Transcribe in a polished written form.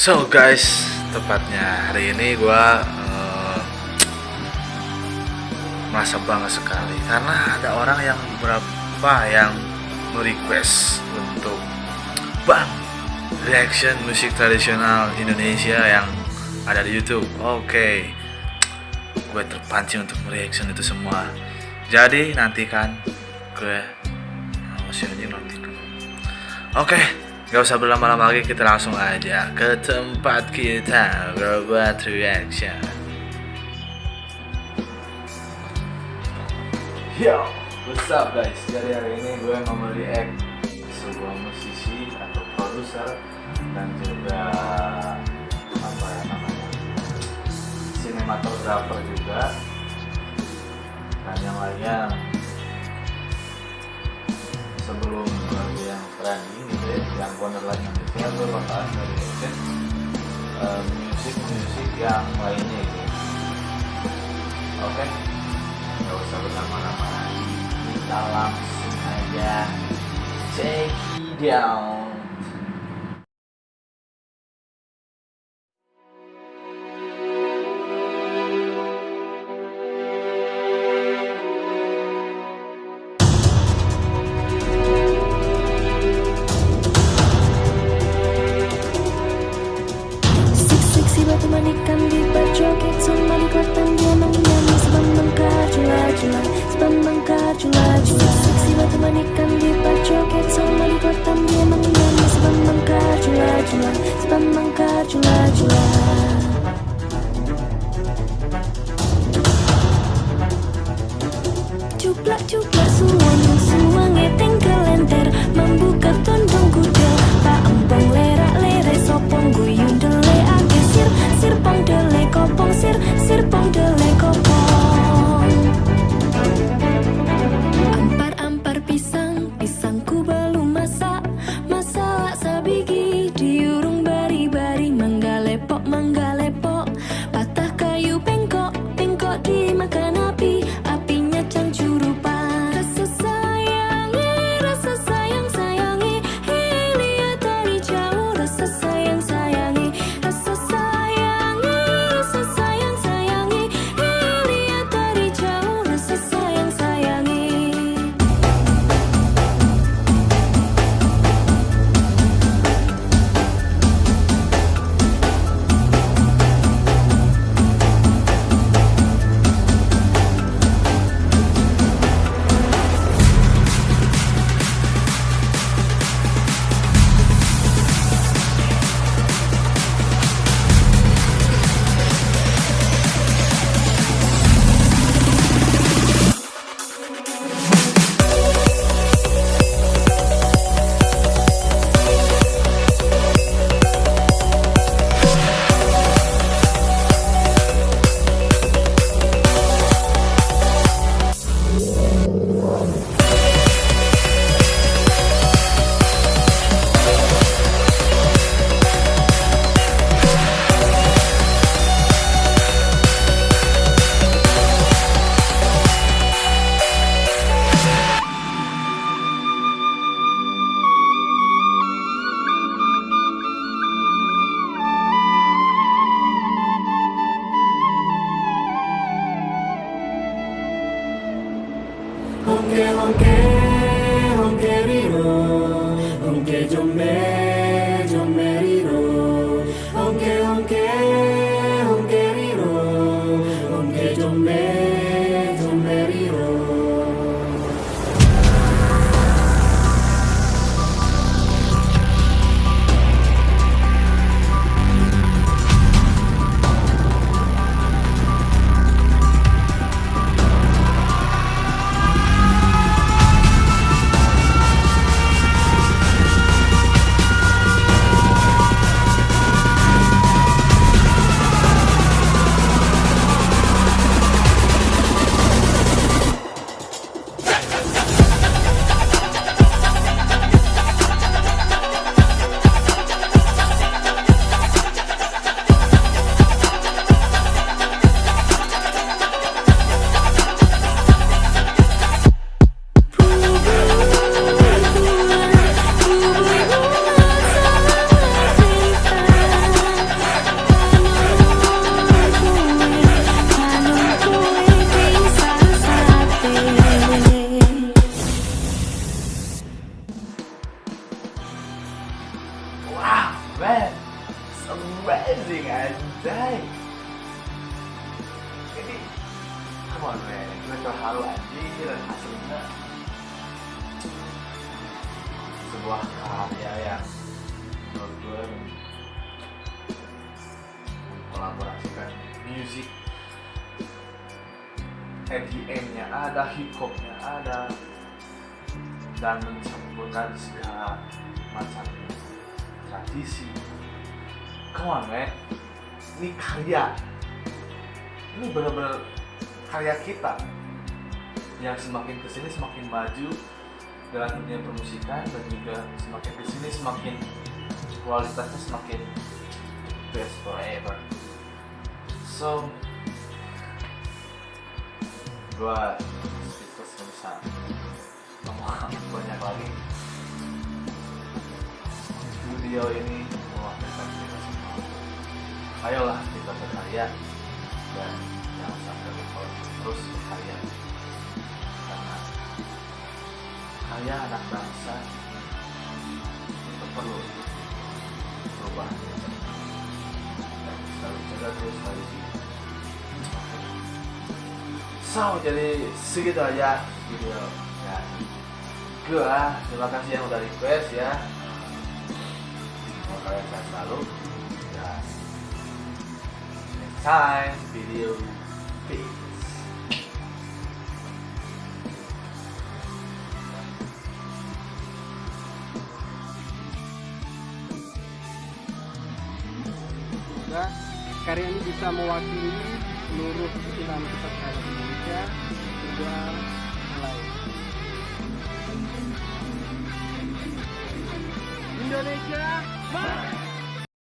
So guys, tepatnya hari ini gue merasa bangga sekali karena ada orang yang beberapa yang merequest untuk bang reaction musik tradisional Indonesia yang ada di YouTube. Oke, gue terpancing untuk mereaction itu semua. Jadi nantikan gue masih nantikan. Oke, gak usah berlama-lama lagi, kita langsung aja ke tempat kita berbuat reaction. Yo, what's up guys? Jadi hari ini gue mau react sebuah musisi atau produser dan juga apa ya namanya, sinematografer juga, dan yang lainnya. Sebelum lagu yang trending gitu ya, yang wonderland Indonesia, gue bakalan dari reaction musik yang lainnya gitu. Oke, gak usah berlama-lama lagi, kita langsung aja check it out. Batu manikan di berjoget sama di kotan dia menyanyi sebab mengkar jula-jula, sebab mengkar jula-jula. Seksi batu manikan di berjoget sama di kotan dia menyanyi sebab mengkar jula-jula, sebab mengkar jula-jula. Cuplak-cuplak suang tinggal lenter membuka tondong kudel tak empong lerak-lere sopong guyun dele ake sir pong dele kopong sir pong dele kopong. Ampar pisangku belum masak sabigi diurung bari-bari manggal man, it's amazing anjay. Ini come on man, gue terharu anjir dan hasilnya sebuah karya yang menurut gue mengkolaborasikan musik EDM-nya ada, hip hopnya ada, dan mencampurkan segala macam tradisi. Come on man, ini karya, ini benar-benar karya kita yang semakin kesini semakin maju dalam dunia permusikan, dan juga semakin kesini semakin kualitasnya semakin best forever. So gua speechless, gak bisa ngomong banyak lagi. Video ini mewakilkan kita semua. Ayolah kita berkarya dan jangan sampai lupa terus berkarya, karena karya anak bangsa itu perlu perubahan dan selalu jaga terus tradisi. So, jadi segitu aja video ya. Gua terima kasih yang udah request ya. Semoga kalian sehat selalu dan next time video peace. Semoga karya ini bisa mewakili seluruh Islam kita di Indonesia juga lain. Indonesia, merdeka!